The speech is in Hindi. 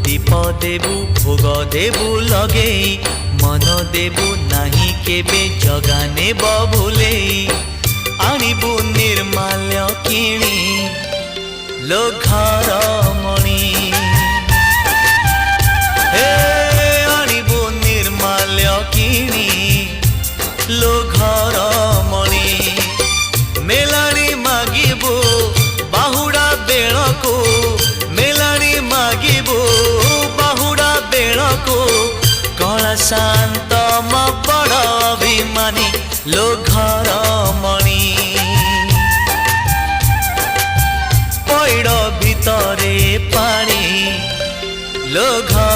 दीप देबु भोग देबु लगे मन देबु नाही केबे जगाने भूले आणिबु निर्माल्य किणी लो घर मणि हे आणिबु निर्माल्य किणी लो घर मणि मेलाणी मागिबु बाहुड़ा बेलको मेलाणी मागिबु बाहुड़ा बेलको कला शांत म बड़ अभिमानी लो घर मणि पैड़ भितरे पानी लो घर